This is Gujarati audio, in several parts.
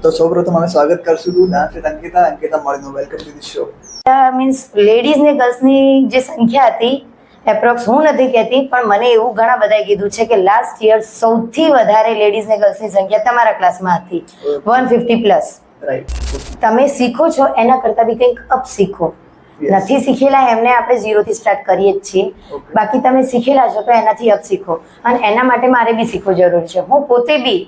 તો સૌપ્રથમ અમે સ્વાગત કરશું dance with Ankita morning welcome to the show. Means ladies ને ગર્લ્સની જે સંખ્યા હતી એપ્રોક્સ હું નથી કહેતી પણ મને એવું ઘણા બધાએ કીધું છે કે લાસ્ટ યર સૌથી વધારે લેડીઝ ને ગર્લ્સની સંખ્યા તમારા ક્લાસમાં હતી 150 પ્લસ. રાઈટ. તમે શીખો છો એના કરતાં બી કંઈક અપ શીખો. નથી શીખેલા એમને આપણે 0 થી સ્ટાર્ટ કરીએ જ છીએ. બાકી તમે શીખેલા છો તો એનાથી અપ શીખો અને એના માટે મારે બી શીખવું જરૂરી છે. હું પોતે બી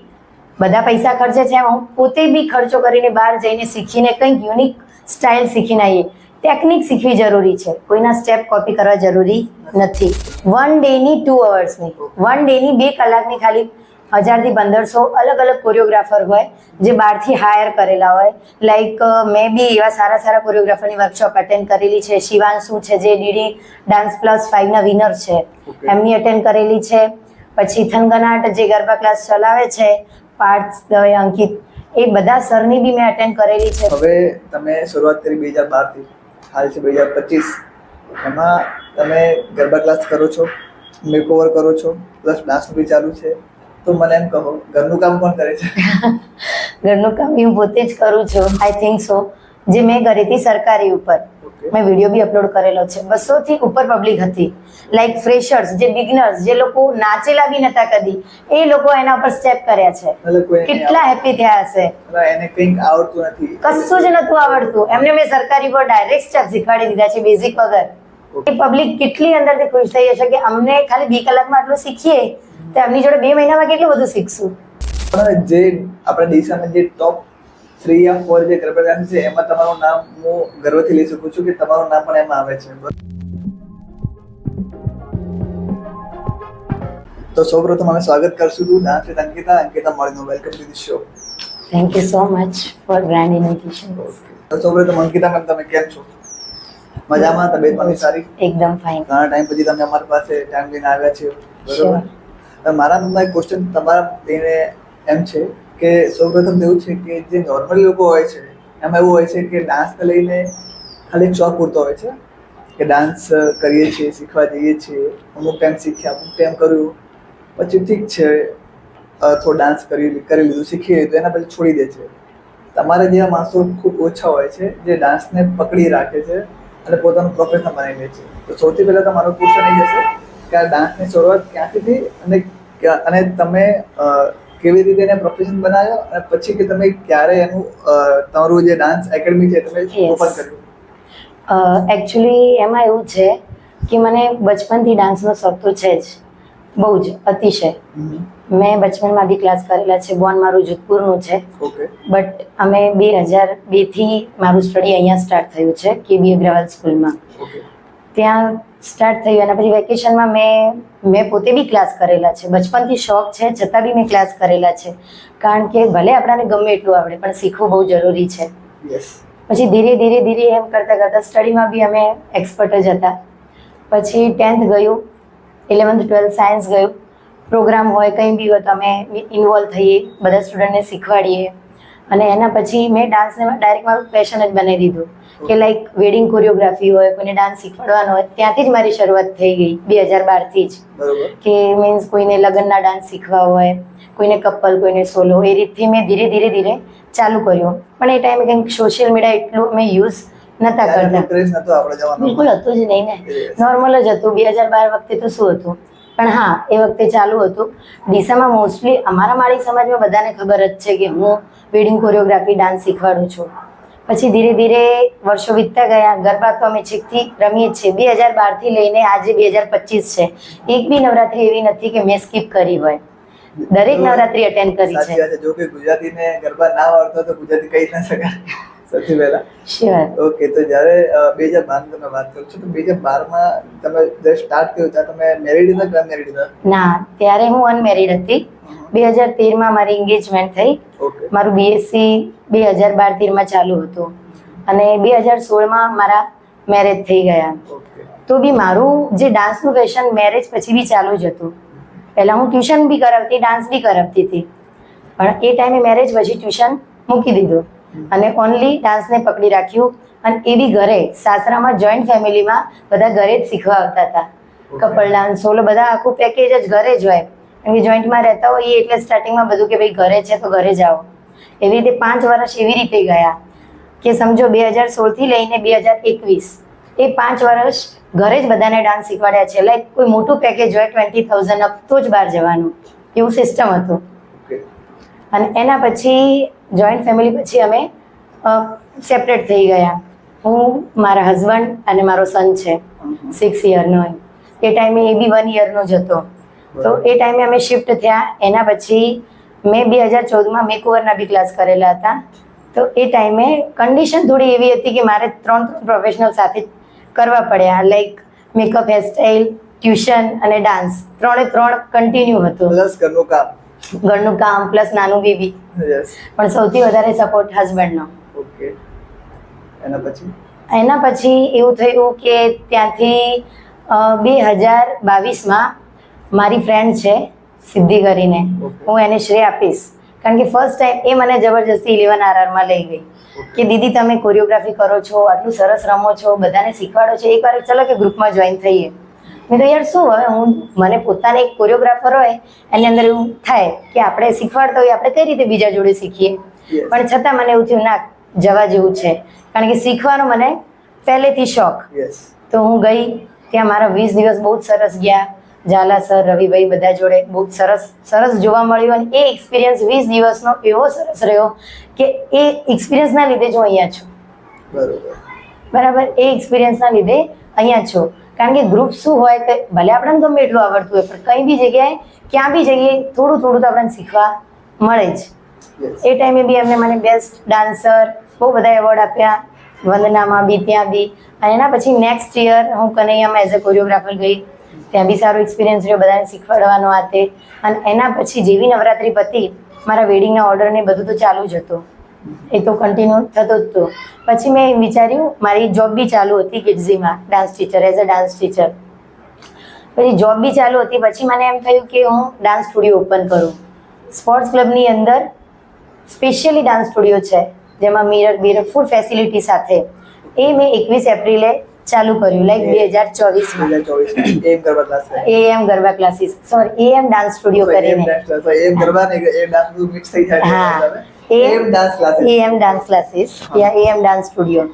બધા પૈસા ખર્ચે છે, હું પોતે બી ખર્ચો કરીને બહાર જઈને શીખીને કંઈક યુનિક સ્ટાઇલ શીખીને આવીએ. ટેકનિક શીખવી જરૂરી છે, કોઈના સ્ટેપ કોપી કરવા જરૂરી નથી. 1 ડેની 2 અવર્સની 1 ડેની 2 કલાકની ખાલી 1000 થી 1500 અલગ અલગ કોરિયોગ્રાફર હોય જે બહારથી હાયર કરેલા હોય. લાઈક મેં બી એવા સારા સારા કોરિયોગ્રાફરની વર્કશોપ અટેન્ડ કરેલી છે. શિવાંશુ છે જે ડીડી ડાન્સ પ્લસ 5 ના વિનર છે, એમની અટેન્ડ કરેલી છે. પછી થનગનાટ જે ગરબા ક્લાસ ચલાવે છે, પાર્થ અંકિત, એ બધા સરની બી મેં અટેન્ડ કરેલી છે. હવે તમે શરૂઆત કરી 2012 થી, હાલ છે 2025. એમાં તમે ગરબા ક્લાસ કરો છો, મેકઓવર કરો છો, પ્લસ ડાન્સનું બી ચાલુ છે. તો મને એમ કહો, ઘરનું કામ કોણ કરે છે? ઘરનું કામ હું પોતે જ કરું છું. I think so. જે મેં કરી હતી સરકારી ઉપર, મેં વિડીયો બી અપલોડ કરેલો છે. 200 થી ઉપર પબ્લિક હતી. લાઈક ફ્રેશર્સ, જે બિગનર્સ, જે લોકો નાચેલા બી નતા કદી, એ લોકો એના ઉપર સ્ટેપ કર્યા છે. કેટલા હેપી થયા હશે. એને કંઈક આવડતું નથી, કશું જ નતું આવડતું, એમને મેં સરકારી પર ડાયરેક્ટ સ્ટેપ શીખવાડી દીધા છે બેઝિક વગર. એ પબ્લિક કેટલી અંદરથી ખુશ થઈ હશે કે અમને ખાલી 2 કલાકમાં આટલું શીખીએ તો એમની જોડે 2 મહિનામાં કેટલું બધું શીખશું. પણ જે આપણા ડીસાના જે ટોપ 3 યા 4 જે ગરબા ડાન્સ છે એમાં તમારું નામ હું ગર્વથી લઈ શકું છું કે તમારું નામ પણ એમાં આવે છે. તો સૌપ્રથમ અમે સ્વાગત કરશું dance with Ankita morning welcome to the show. Thank you so much for grand invitation. તો સૌપ્રથમ અંકિતા મેમ, તમે કેમ છો? મજામાં? તબિયત પાણી સારી? એકદમ ફાઇન. ઘણા ટાઈમ પછી તમે અમારી પાસે ટાઈમ લઈને આવ્યા છો, બરોબર? મારા મનમાં એક ક્વેશ્ચન તમારા લઈને એમ છે કે સૌપ્રથમ એવું છે કે જે નોર્મલ લોકો હોય છે એમાં એવું હોય છે કે ડાન્સને લઈને ખાલી એક શોખ પૂરતો હોય છે કે ડાન્સ કરીએ છીએ, શીખવા જઈએ છીએ, અમુક ટાઈમ શીખ્યા, અમુક ટાઈમ કર્યું, પછી ઠીક છે થોડું ડાન્સ કરી લીધું, શીખી લીધું, એના પછી છોડી દે છે. તમારા જેવા માણસો ખૂબ ઓછા હોય છે જે ડાન્સને પકડી રાખે છે અને પોતાનું પ્રોફેશન બનાવી લે છે. તો સૌથી પહેલાં તમારો ક્વેશ્ચન એ જશે કે આ ડાન્સની શરૂઆત ક્યાંથી થઈ અને તમે કેવી રીતે એને પ્રોફેશન બનાવ્યો અને પછી કે તમે ક્યારે એનું તમારું જે ડાન્સ એકેડમી છે તમે ઓપન કર્યું? એકચ્યુઅલી એમાં એવું છે કે મને બચપનથી ડાન્સનો શોખ તો છે જ, બહુ જ અતિશય. મેં બચપનમાં બી ક્લાસ કરેલા છે. બોર્ન મારું જોધપુરનું છે, બટ અમે 2002 થી મારું સ્ટડી અહીંયા સ્ટાર્ટ થયું છે કેબી અગ્રવાલ સ્કૂલમાં. ત્યાં સ્ટાર્ટ થયું એના પછી વેકેશનમાં મેં પોતે બી ક્લાસ કરેલા છે. બચપનથી શોખ છે છતાં બી મેં ક્લાસ કરેલા છે, કારણ કે ભલે આપણાને ગમે એટલું આવડે પણ શીખવું બહુ જરૂરી છે. પછી ધીરે ધીરે એમ કરતાં સ્ટડીમાં બી અમે એક્સપર્ટ જ હતા. પછી 10th ગયું, 11th 12th સાયન્સ ગયું. પ્રોગ્રામ હોય કંઈ બી હોય તો અમે ઇન્વોલ્વ થઈએ, બધા સ્ટુડન્ટને શીખવાડીએ. અને એના પછી મેં ડાન્સને ડાયરેક્ટ મારું પેશન જ બનાવી દીધું કે લાઈક વેડિંગ કોરિયોગ્રાફી હોય, કોઈને ડાન્સ શીખવાડવાનો હોય, ત્યાંથી જ મારી શરૂઆત થઈ ગઈ 2012 થી જ. કે મીન્સ કોઈને લગ્નના ડાન્સ શીખવા હોય, કોઈને કપલ, કોઈને સોલો, એ રીતથી મેં ધીરે ચાલુ કર્યું. પણ એ ટાઈમે કંઈક સોશિયલ મીડિયા એટલું મેં યુઝ નહોતા કરતા, બિલકુલ હતું જ નહીં ને, નોર્મલ જ હતું. 2012 વખતે તો શું હતું, પણ હા એ વખતે ચાલુ હતું. ડીસામાં મોસ્ટલી અમારા માળી સમાજમાં બધાને ખબર જ છે કે હું વેડિંગ કોરિયોગ્રાફી ડાન્સ શીખવાડું છું. પછી ધીરે વર્ષો વીતતા ગયા. ગરબા તો અમે છેકથી રમીએ જ છીએ. 2012 થી લઈને આજે 2025 છે. એક બી નવરાત્રી એવી નથી કે મેં સ્કીપ કરી હોય, દરેક નવરાત્રી અટેન્ડ કરી છે. જો કે ગુજરાતીને ગરબા ના આવડતો તો ગુજરાતી કહી ના શકાય સૌથી પહેલા. શ્યોર. ઓકે, તો જ્યારે 2012 તમે વાત કરો છો તો 2012માં તમે જ્યારે સ્ટાર્ટ કર્યું ત્યારે તમે મેરિડ હતા કે અનમેરિડ હતા? ના, ત્યારે હું અનમેરિડ હતી. 2013માં મારી એન્ગેજમેન્ટ થઈ. મારું બીએસસી 2012-13માં ચાલુ હતું અને 2016માં મારા મેરેજ થઈ ગયા. તો બી મારું જે ડાન્સનું પેશન મેરેજ પછી બી ચાલુ જ હતું. પહેલાં હું ટ્યુશન બી કરાવતી, ડાન્સ બી કરાવતી હતી, પણ એ ટાઈમે મેરેજ પછી ટ્યુશન મૂકી દીધું અને ઓનલી ડાન્સને પકડી રાખ્યું. અને એ બી ઘરે, સાસરામાં જોઈન્ટ ફેમિલીમાં બધા ઘરે જ શીખવા આવતા હતા. કપલ ડાન્સ, સોલો, બધા આખું પેકેજ જ ઘરે જ હોય. કારણ કે જોઈન્ટમાં રહેતા હોઈએ એટલે સ્ટાર્ટિંગમાં બધું કે ભાઈ ઘરે છે તો ઘરે જાઓ. એવી રીતે 5 વર્ષ એવી રીતે ગયા કે સમજો 2016 થી લઈને 2021 એ 5 વર્ષ ઘરે જ બધાને ડાન્સ શીખવાડ્યા છે. લાઈક કોઈ મોટું પેકેજ હોય 20,000 તો જ બહાર જવાનું એવું સિસ્ટમ હતું. ઓકે. અને એના પછી જોઈન્ટ ફેમિલી પછી અમે સેપરેટ થઈ ગયા. હું, મારા હસબન્ડ અને મારો સન છે 6 યરનો. એ ટાઈમે એ બી 1 યરનો જ હતો. તો એ ટાઈમે અમે શિફ્ટ થયા. એના પછી મેં 2014માં મેકઓવરના બી ક્લાસ કરેલા હતા. તો એ ટાઈમે કન્ડિશન થોડી એવી હતી કે મારે 3 પ્રોફેશનલ સાથે કરવા પડ્યા. લાઈક મેકઅપ, હેરસ્ટાઈલ, ટ્યુશન અને ડાન્સ 3 કન્ટિન્યુ હતું. પ્લસ ઘરનું કામ પ્લસ નાનું બેબી. યસ. પણ સૌથી વધારે સપોર્ટ હસબન્ડનો. ઓકે. એના પછી એવું થયું કે ત્યાંથી 2022માં મારી ફ્રેન્ડ છે સિદ્ધિ કરીને, હું એને શ્રેય આપીશ કારણ કે ફર્સ્ટ ટાઈમ એ મને જબરજસ્તી 11 RRમાં લઈ ગઈ કે દીદી તમે કોરિયોગ્રાફી કરો છો, આટલું સરસ રમો છો, બધાને શીખવાડો છો, એકવાર ચલો કે ગ્રુપમાં જોઈન થઈએ. મેં તો યાર શું હવે મને પોતાને એક કોરિયોગ્રાફર હોય એની અંદર એવું થાય કે આપણે શીખવાડતા હોય આપણે કઈ રીતે બીજા જોડે શીખીએ. પણ છતાં મને એવું થયું ના જવા જેવું છે કારણ કે શીખવાનો મને પહેલેથી શોખ. તો હું ગઈ ત્યાં. મારા 20 દિવસ બહુ જ સરસ ગયા. ઝાલા સર, રવિભાઈ બધા જોડે બહુ સરસ જોવા મળ્યું. અને એ એક્સપિરિયન્સ 20 દિવસનો એવો સરસ રહ્યો કે એ એક્સપિરિયન્સના લીધે જ હું અહીંયા છું. બરાબર. એ એક્સપિરિયન્સના લીધે અહીંયા છું કારણ કે ગ્રુપ શું હોય કે ભલે આપણને ગમે એટલું આવડતું હોય પણ કઈ બી જગ્યાએ ક્યાં બી જગ્યાએ થોડું તો આપણને શીખવા મળે જ. એ ટાઈમે બી એમને મને બેસ્ટ ડાન્સર બહુ બધા એવોર્ડ આપ્યા. વંદનામાં બી, ત્યાં બી. અને એના પછી નેક્સ્ટ યર હું કનૈયામાં એઝ અ કોરિયોગ્રાફર ગઈ. ત્યાં બી સારો એક્સપિરિયન્સ રહ્યો બધાને શીખવાડવાનો આ તે. અને એના પછી જેવી નવરાત્રી પતી મારા વેડિંગના ઓર્ડર ને બધું તો ચાલુ જ હતું. એ તો કન્ટિન્યુ થતો જ હતો. પછી મેં વિચાર્યું મારી જોબ બી ચાલુ હતી કિડઝીમાં dance teacher, as a dance teacher. પછી જોબ બી ચાલુ હતી. પછી મને એમ થયું કે હું ડાન્સ સ્ટુડિયો ઓપન કરું. સ્પોર્ટ્સ ક્લબની અંદર સ્પેશિયલી ડાન્સ સ્ટુડિયો છે જેમાં મિરર ફૂલ ફેસિલિટી સાથે. એ મેં 21 એપ્રિલે ચાલુ કર્યું. લાઈક 2024માં AM garba classes, sorry AM dance studio કરીને. AM ડાન્સ ક્લાસીસ યા AM ડાન્સ સ્ટુડિયો.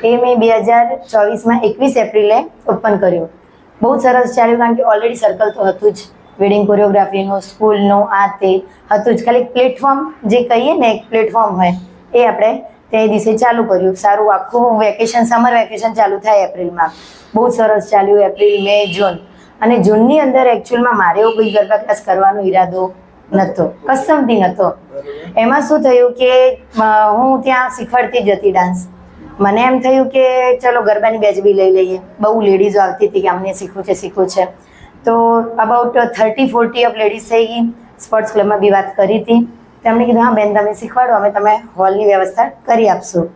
એ મેં 2024માં 21 એપ્રિલે ઓપન કર્યું. બહુ સરસ ચાલ્યું કારણ કે ઓલરેડી સર્કલ તો હતું જ. વેડિંગ કોરિયોગ્રાફીનું, સ્કૂલનું, આ તે હતું જ. ખાલી પ્લેટફોર્મ જે કહીએ ને એક પ્લેટફોર્મ હોય એ આપણે તે દિવસે ચાલુ કર્યું. સારું આખું વેકેશન, સમર વેકેશન ચાલુ થાય એપ્રિલમાં. બહુ સરસ ચાલ્યું એપ્રિલ, મે, જૂન. અને જૂનની અંદર એકચ્યુઅલમાં મારે એવું કોઈ ગરબા ક્લાસ કરવાનો ઈરાદો નહોતો, કસમથી નહોતો. એમાં શું થયું કે હું ત્યાં શીખવાડતી જ હતી ડાન્સ. મને એમ થયું કે ચલો ગરબાની બેચ બી લઈ લઈએ. બહુ લેડીઝો આવતી હતી કે અમને શીખવું છે. તો અબાઉટ 30-40 ઓફ લેડીઝ થઈ ગઈ. સ્પોર્ટ્સ ક્લબમાં બી વાત કરી હતી. તેમણે કીધું હા બેન તમે શીખવાડો, અમે તમે હોલની વ્યવસ્થા કરી આપશું.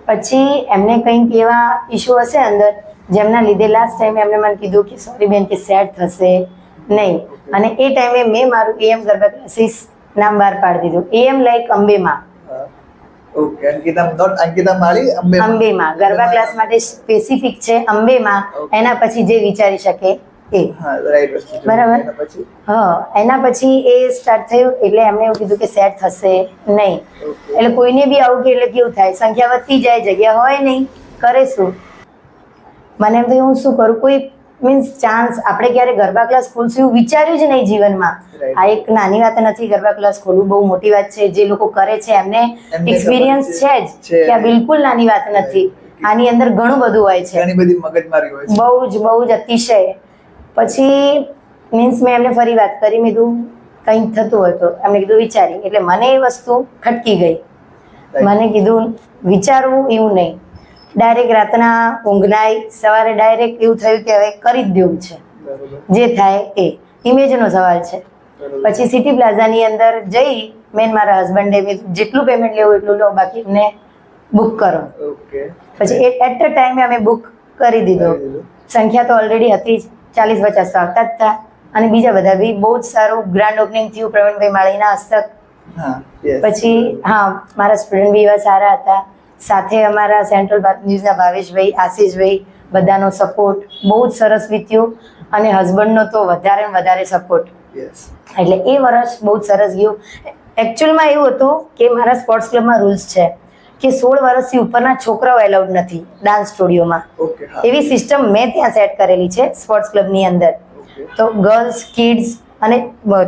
પછી એમને કંઈક એવા ઇસ્યુ હશે અંદર જેમના લીધે લાસ્ટ ટાઈમે એમને મને કીધું કે સોરી બેન કે સેટ થશે નહીં. અને એ ટાઈમે મેં મારું AM ગરબા ક્લાસીસ નામ બહાર પાડી દીધું. AM લાઈક અંબેમાં. અંબેમાં ગરબા ક્લાસ માટે સ્પેસિફિક છે અંબેમાં. એના પછી જે વિચારી શકે એ. બરાબર. હા, એના પછી એ સ્ટાર્ટ થયું એટલે એમને એવું કીધું કે સેટ થશે નહીં. એટલે કોઈને બી આવું કે એટલે કેવું થાય, સંખ્યા વધતી જાય, જગ્યા હોય નહીં, કરે શું. મને એમ થયું હું શું કરું, કોઈ મીન્સ ચાન્સ આપણે ક્યારે ગરબા ક્લાસ ખોલશું એવું વિચાર્યું જ નહીં જીવનમાં. આ એક નાની વાત નથી, ગરબા ક્લાસ ખોલવું બહુ મોટી વાત છે. જે લોકો કરે છે એમને એક્સપિરિયન્સ છે જ કે આ બિલકુલ નાની વાત નથી. આની અંદર ઘણું બધું હોય છે, ઘણી બધી મગજમારી હોય છે, બહુ જ અતિશય. પછી મીન્સ મેં એમને ફરી વાત કરી, મેં કીધું કંઈક થતું હોય તો એમને કીધું વિચારી. એટલે મને એ વસ્તુ ખટકી ગઈ. મને કીધું વિચારવું એવું નહીં, ડાયરેક્ટ રાતના ઊંઘ ના આવી, સવારે ડાયરેક્ટ એવું થયું કે હવે કરી જ દેવું છે, જે થાય એ. ઇમેજનો સવાલ છે. પછી સિટી પ્લાઝાની અંદર જઈ મેં મારા હસબન્ડે જેટલું પેમેન્ટ લેવું એટલું લો, બાકી અમને બુક કરો. પછી એટ અ ટાઈમે અમે બુક કરી દીધો. સંખ્યા તો ઓલરેડી હતી જ, 40-50 તો આવતા જ હતા. અને બીજા બધા બી બહુ જ સારું ગ્રાન્ડ ઓપનિંગ થયું પ્રવીણભાઈ માળીના હસ્તક. પછી હા, મારા સ્ટુડન્ટ બી એવા સારા હતા. સાથે અમારા સેન્ટ્રલ ભારત ન્યૂઝના ભાવેશભાઈ, આશીષભાઈ, બધાનો સપોર્ટ બહુ જ સરસ વીત્યું. અને હસબન્ડનો તો વધારે ને વધારે સપોર્ટ. એટલે એ વર્ષ બહુ જ સરસ ગયું. એકચ્યુઅલમાં એવું હતું કે મારા સ્પોર્ટ્સ ક્લબમાં રૂલ્સ છે કે 16 વર્ષથી ઉપરના છોકરાઓ એલાઉડ નથી ડાન્સ સ્ટુડિયોમાં. ઓકે હા એવી સિસ્ટમ મેં ત્યાં સેટ કરેલી છે સ્પોર્ટ્સ ક્લબની અંદર. ઓકે તો ગર્લ્સ કિડ્સ અને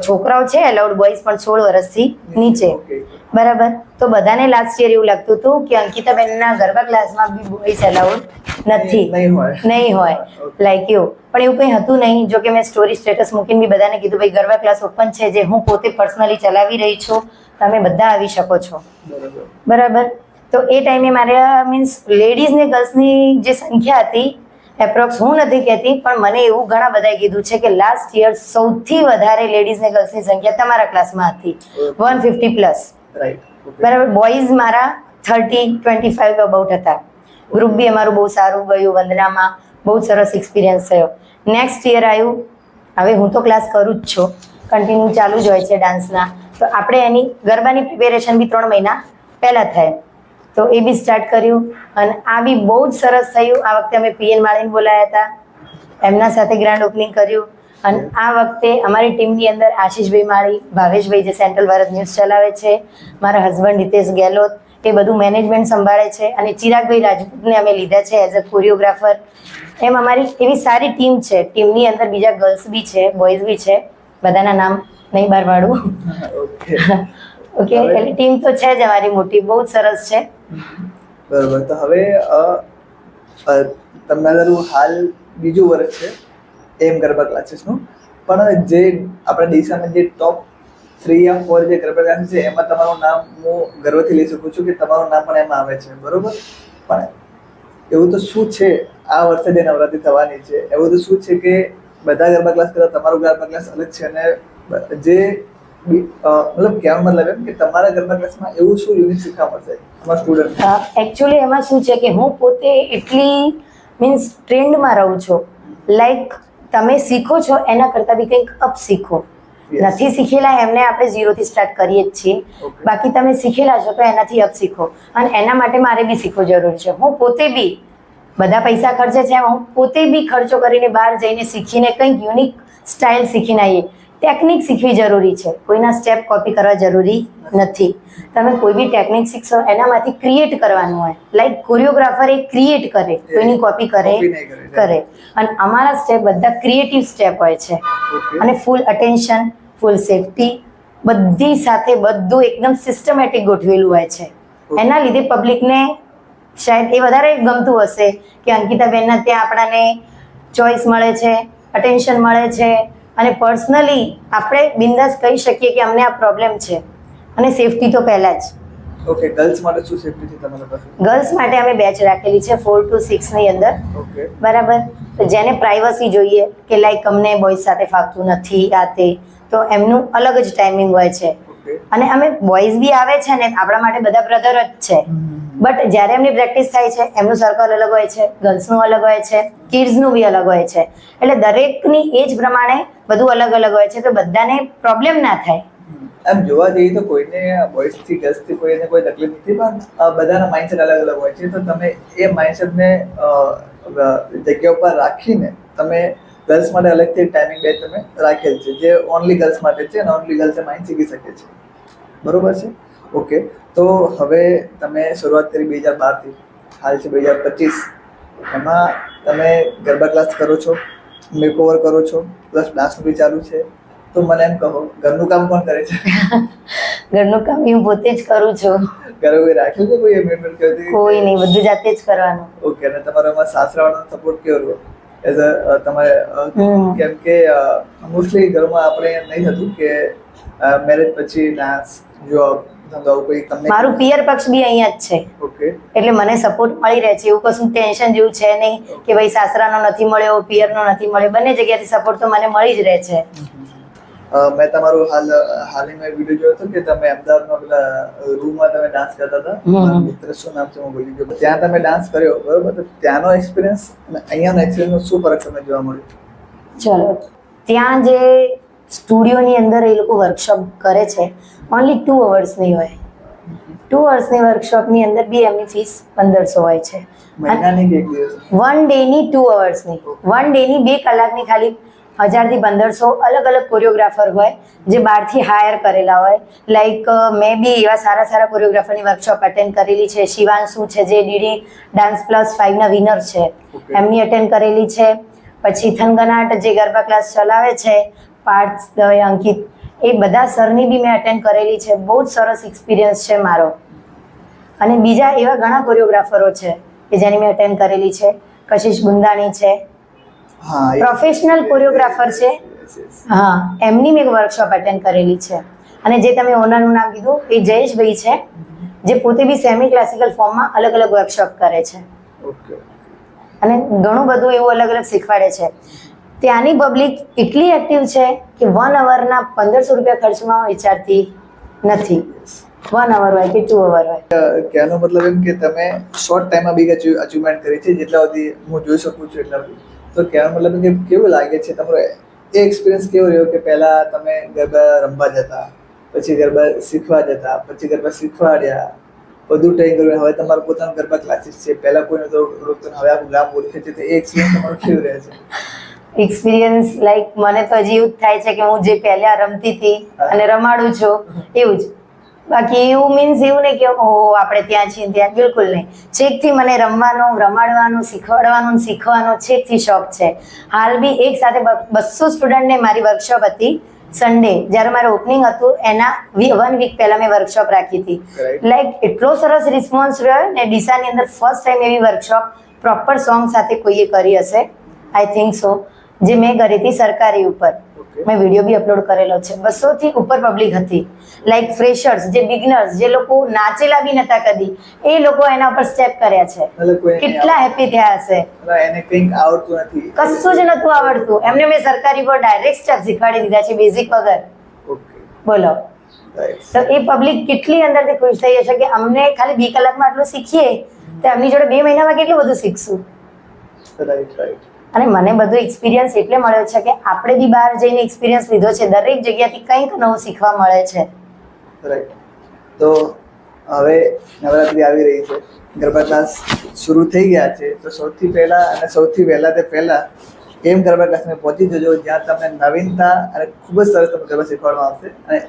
છોકરાઓ છે એલાઉડ, બોયઝ પણ 16 વર્ષથી નીચે. ઓકે બરાબર. તો બધાને લાસ્ટ યર એવું લાગતું હતું કે અંકિતાબેનના ગરબા ક્લાસમાં બી બોયઝ એલાઉડ નથી, નહીં હોય નહીં હોય લાઈક એવું. પણ એવું કંઈ હતું નહીં. જો કે મેં સ્ટોરી સ્ટેટસ મૂકીને બી બધાને કીધું ભાઈ ગરબા ક્લાસ ઓપન છે, જે હું પોતે પર્સનલી ચલાવી રહી છું, તમે બધા આવી શકો છો. બરાબર બરાબર. તો એ ટાઈમે મારા મીન્સ લેડીઝ ને ગર્લ્સની જે સંખ્યા હતી એપ્રોક્સ, હું નથી કહેતી પણ મને એવું ઘણા બધાએ કીધું છે કે લાસ્ટ યર સૌથી વધારે લેડીઝ ને ગર્લ્સની સંખ્યા તમારા ક્લાસમાં હતી, 150 પ્લસ. રાઈટ બરાબર. બોયઝ મારા 30-25 અબાઉટ હતા. ગ્રુપ બી અમારું બહુ સારું ગયું, વંદનામાં બહુ સરસ એક્સપિરિયન્સ થયો. નેક્સ્ટ યર આવ્યું, હવે હું તો ક્લાસ કરું જ છું, કન્ટિન્યુ ચાલુ જ હોય છે ડાન્સના. તો આપણે એની ગરબાની પ્રિપેરેશન બી 3 મહિના પહેલાં થાય, તો એ બી સ્ટાર્ટ કર્યું અને આ બી બહુ જ સરસ થયું. આ વખતે અમે પીએન માળીને બોલાયા હતા, એમના સાથે ગ્રાન્ડ ઓપનિંગ કર્યું. અને આ વખતે અમારી ટીમની અંદર આશીષભાઈ માળી, ભાવેશભાઈ જે સેન્ટ્રલ ભારત ન્યૂઝ ચલાવે છે, મારા હસબન્ડ હિતેશ ગેહલોત, એ બધું મેનેજમેન્ટ સંભાળે છે, અને ચિરાગભાઈ રાજપૂતને અમે લીધા છે એઝ અ કોરિયોગ્રાફર. એમ અમારી એવી સારી ટીમ છે. ટીમની અંદર બીજા ગર્લ્સ બી છે, બોયઝ બી છે, બધાના નામ નહીં બહાર પાડું. Okay okay. એટલે ટીમ તો છે જ અમારી મોટી, બહુ જ સરસ છે. બરાબર. તો હવે તમારું હાલ બીજું વર્ષ છે એમ ગરબા ક્લાસીસનું, પણ જે આપણા ડીસામાં જે ટોપ 3 યા 4 જે ગરબા ક્લાસીસ છે એમાં તમારું નામ હું ગર્વથી લઈ શકું છું કે તમારું નામ પણ એમાં આવે છે, બરોબર. પણ એવું તો શું છે આ વર્ષે જે નવરાત્રી થવાની છે, એવું તો શું છે કે બધા ગરબા ક્લાસ કરતાં તમારું ગરબા ક્લાસ અલગ છે, અને જે મતલબ કહેવાનો મતલબ એમ કે તમારા ગરબા ક્લાસમાં એવું શું યુનિક શીખવા મળશે તમારા સ્ટુડન્ટ? એકચ્યુઅલી એમાં શું છે કે હું પોતે એટલી મીન્સ ટ્રેન્ડમાં રહું છું. લાઈક તમે શીખો છો એના કરતાં બી કંઈક અપ શીખો. નથી શીખેલા એમને આપણે 0 થી સ્ટાર્ટ કરીએ જ છીએ. બાકી તમે શીખેલા છો તો એનાથી અપ શીખો, અને એના માટે મારે બી શીખવું જરૂરી છે. હું પોતે બી બધા પૈસા ખર્ચે છે, હું પોતે બી ખર્ચો કરીને બહાર જઈને શીખીને કંઈક યુનિક સ્ટાઇલ શીખીને આવીએ. ટેકનિક શીખવી જરૂરી છે, કોઈના સ્ટેપ કોપી કરવા જરૂરી નથી. તમે કોઈ બી ટેકનિક શીખશો એનામાંથી ક્રિએટ કરવાનું હોય. લાઈક કોરિયોગ્રાફર એ ક્રિએટ કરે, કોઈની કોપી કરે. અને અમારા સ્ટેપ બધા ક્રિએટિવ સ્ટેપ હોય છે, અને ફૂલ અટેન્શન, ફૂલ સેફટી, બધી સાથે બધું એકદમ સિસ્ટમેટિક ગોઠવેલું હોય છે. એના લીધે પબ્લિકને શાયદ એ વધારે ગમતું હશે કે અંકિતાબેનના ત્યાં આપણાને ચોઇસ મળે છે, અટેન્શન મળે છે, અને પર્સનલી આપણે બિંદાસ કહી શકીએ કે અમને આ પ્રોબ્લેમ છે. અને સેફટી તો પહેલા જ. ઓકે. ગર્લ્સ માટે શું સેફટી છે તમારા પાસે? ગર્લ્સ માટે અમે બેચ રાખેલી છે 4 to 6 ની અંદર. ઓકે. બરાબર. તો જેને પ્રાઇવસી જોઈએ કે લાઈક અમને બોયઝ સાથે ફાવતું નથી આ તે, તો એમનું અલગ જ ટાઈમિંગ હોય છે. અને અમે બોયઝ બી આવે છે ને આપણા માટે બધા બ્રધર જ છે. બટ જ્યારે એમની પ્રેક્ટિસ થાય છે એમનું સર્કલ અલગ હોય છે, ગર્લ્સનું અલગ હોય છે, કિડ્સનું બી અલગ હોય છે. એટલે દરેકની એજ પ્રમાણે બધું અલગ અલગ હોય છે, તો બધાને પ્રોબ્લેમ ના થાય. એમ જોવા જઈએ તો કોઈને બોયઝથી ગર્લ્સથી કોઈને કોઈ તકલીફ નથી, પણ બધાના માઇન્ડસેટ અલગ અલગ હોય છે. તો તમે એ માઇન્ડસેટને જગ્યા ઉપર રાખીને તમે ગર્લ્સ માટે અલગથી ટાઈમિંગ બેચ તમે રાખેલ છે, જે ઓનલી ગર્લ્સ માટે છે અને ઓનલી ગર્લ્સ માઇન્ડ શીખી શકે છે, બરોબર છે? ઓકે. તો હવે તમે શરૂઆત કરી 2012થી, હાલ છે 2025, એમાં તમે ગરબા ક્લાસ કરો છો, મેકઓવર કરો છો, પ્લસ ડાન્સનું બી ચાલુ છે. તો મને એમ કહો, ઘરનું કામ કોણ કરે છે? ઘરનું કામ હું પોતે જ કરું છું. ઘરે કોઈ રાખેલું છે કોઈ મેમ્બર કરતી? કોઈ નહીં, બધું જાતે જ કરવાનું. ઓકે. અને તમારો એમાં સાસરાવાળાનો સપોર્ટ કેવો રહ્યો? એઝ અ તમારે, કેમ કે મોસ્ટલી ઘરમાં આપણે નહીં થતું કે મેરેજ પછી ડાન્સ, જોબ, ધંધો કોઈ તમને. મારું પિયર પક્ષ બી અહીંયા જ છે. ઓકે. એટલે મને સપોર્ટ મળી રહે છે. એવું કશું ટેન્શન જેવું છે નહીં કે ભાઈ સાસરાનો નથી મળ્યો, પિયરનો નથી મળ્યો. બંને જગ્યાથી સપોર્ટ તો મને મળી જ રહે છે. મેં તમારું હાલમાં વિડીયો જોયો હતો કે તમે અમદાવાદમાં પેલા રૂમમાં તમે ડાન્સ કરતા હતા. મિત્ર શું નામ છે હું ભૂલી ગયો. ત્યાં તમે ડાન્સ કર્યો, બરોબર? તો ત્યાંનો એક્સપિરિયન્સ અને અહીંયાનો એક્સપિરિયન્સ શું ફરક તમને જોવા મળ્યો? ચલો, ત્યાં જે સ્ટુડિયોની અંદર એ લોકો વર્કશોપ કરે છે, ઓનલી 2 અવર્સની હોય. 2 અવર્સની વર્કશોપની અંદર બી એમની ફીસ 1500 હોય છે. મહિનાની કે એક દિવસ? 1 ડેની 2 અવર્સની, 1 ડેની 2 કલાકની ખાલી 1000 થી 1500 અલગ અલગ કોરિયોગ્રાફર હોય જે બહારથી હાયર કરેલા હોય. લાઈક મેં બી એવા સારા સારા કોરિયોગ્રાફરની વર્કશોપ અટેન્ડ કરેલી છે. શિવાંશુ છે જે ડીડી ડાન્સ પ્લસ 5 ના વિનર છે, એમની અટેન્ડ કરેલી છે. પછી થનગનાટ જે ગરબા ક્લાસ ચલાવે છે, પાર્થ દવે, અંકિત, એ બધા સરની બી મેં અટેન્ડ કરેલી છે. બહુ જ સરસ એક્સપિરિયન્સ છે મારો. અને બીજા એવા ઘણા કોરિયોગ્રાફરો છે કે જેની મેં અટેન્ડ કરેલી છે. કશિશ ગુંદાણી છે, પ્રોફેશનલ કોરિયોગ્રાફર છે. હા, એમની મેં વર્કશોપ અટેન્ડ કરેલી છે. અને જે તમે ઓનરનું નામ કીધું એ જયેશભાઈ છે, જે પોતે બી સેમી ક્લાસિકલ ફોર્મમાં અલગ અલગ વર્કશોપ કરે છે અને ઘણું બધું એવું અલગ અલગ શીખવાડે છે. ત્યાંની પબ્લિક એટલી એક્ટિવ છે કે 1 અવરના 1500 રૂપિયા ખર્ચમાં વિચારતી નથી. 1 અવર હોય કે 2 અવર હોય. કહેવાનો મતલબ એમ કે તમે શોર્ટ ટાઈમમાં બી અચીવમેન્ટ કરી છે, જેટલા સુધી હું જોઈ શકું છું એટલા સુધી. તો કહેવાનો મતલબ કે કેવું લાગે છે તમારો એ એક્સપિરિયન્સ કેવો રહ્યો કે પહેલા તમે ગરબા રમવા જતા, પછી ગરબા શીખવા જતા, પછી ગરબા શીખવાડ્યા, બધું ટ્રેન કર્યું, હવે તમારું પોતાનું ગરબા ક્લાસીસ છે, પહેલા કોઈને તો રોકતો હવે આખું ગામ ઓળખે છે, તો એ એક્સપિરિયન્સ તમારો કેવું રહે છે? એક્સપિરિયન્સ લાઈક મને તો હજી એવું જ થાય છે કે હું જે પહેલા રમતી હતી અને રમાડું છું એવું જ. બાકી એવું મીન્સ એવું નહીં કે ઓહો આપણે ત્યાં છીએ ત્યાં, બિલકુલ નહીં. છેકથી મને રમવાનો, રમાડવાનું, શીખવાનો છેકથી શોખ છે. હાલ બી એક સાથે 200 સ્ટુડન્ટને મારી વર્કશોપ હતી. સન્ડે જ્યારે મારું ઓપનિંગ હતું એના 1 વીક પહેલા મેં વર્કશોપ રાખી હતી. લાઈક એટલો સરસ રિસ્પોન્સ રહ્યો ને. ડીસાની અંદર ફર્સ્ટ ટાઈમ એવી વર્કશોપ પ્રોપર સોંગ સાથે કોઈએ કરી હશે, આઈ થિંક સો, જે મેં કરી હતી સરકારી ઉપર. મેં વિડીયો બી અપલોડ કરેલો છે. 200 થી ઉપર પબ્લિક હતી. લાઈક ફ્રેશર્સ, જે બિગનર્સ, જે લોકો નાચેલા બી નતા કદી, એ લોકો એના ઉપર સ્ટેપ કર્યા છે. કેટલા હેપી થયા હશે. એને કંઈક આવડતું નથી, કશું જ નતું આવડતું, એમને મેં સરકારી પર ડાયરેક્ટ સ્ટેપ શીખવાડી દીધા છે બેઝિક વગર. બોલો, તો એ પબ્લિક કેટલી અંદરથી ખુશ થઈ હશે કે અમને ખાલી 2 કલાકમાં આટલું શીખીએ તો એમની જોડે 2 મહિનામાં કેટલું બધું શીખશું. અને મને બધું એક્સપિરિયન્સ એટલે મળ્યો છે કે આપણે બી બહાર જઈને એક્સપિરિયન્સ લીધો છે. દરેક જગ્યાથી કંઈક નવું શીખવા મળે છે. રાઈટ. તો હવે નવરાત્રી આવી રહી છે, ગરબા ક્લાસ શરૂ થઈ ગયા છે, તો સૌથી પહેલા અને સૌથી વહેલા તે પહેલા એમ ગરબા ક્લાસમાં પહોંચી જજો જ્યાં તમને નવીનતા અને ખૂબ જ સરસ તમને ગરબા શીખવાડવામાં આવશે. અને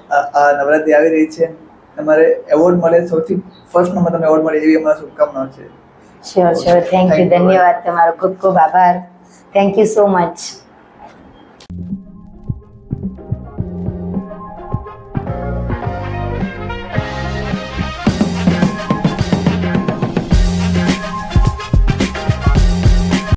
આ નવરાત્રી આવી રહી છે, તમારે એવોર્ડ મળે, સૌથી ફર્સ્ટ નંબર તમને એવોર્ડ મળે એવી અમારા શુભકામનાઓ છે. શ્યોર, થેન્ક યુ, ધન્યવાદ તમારો, ખૂબ ખૂબ આભાર. Thank you so much.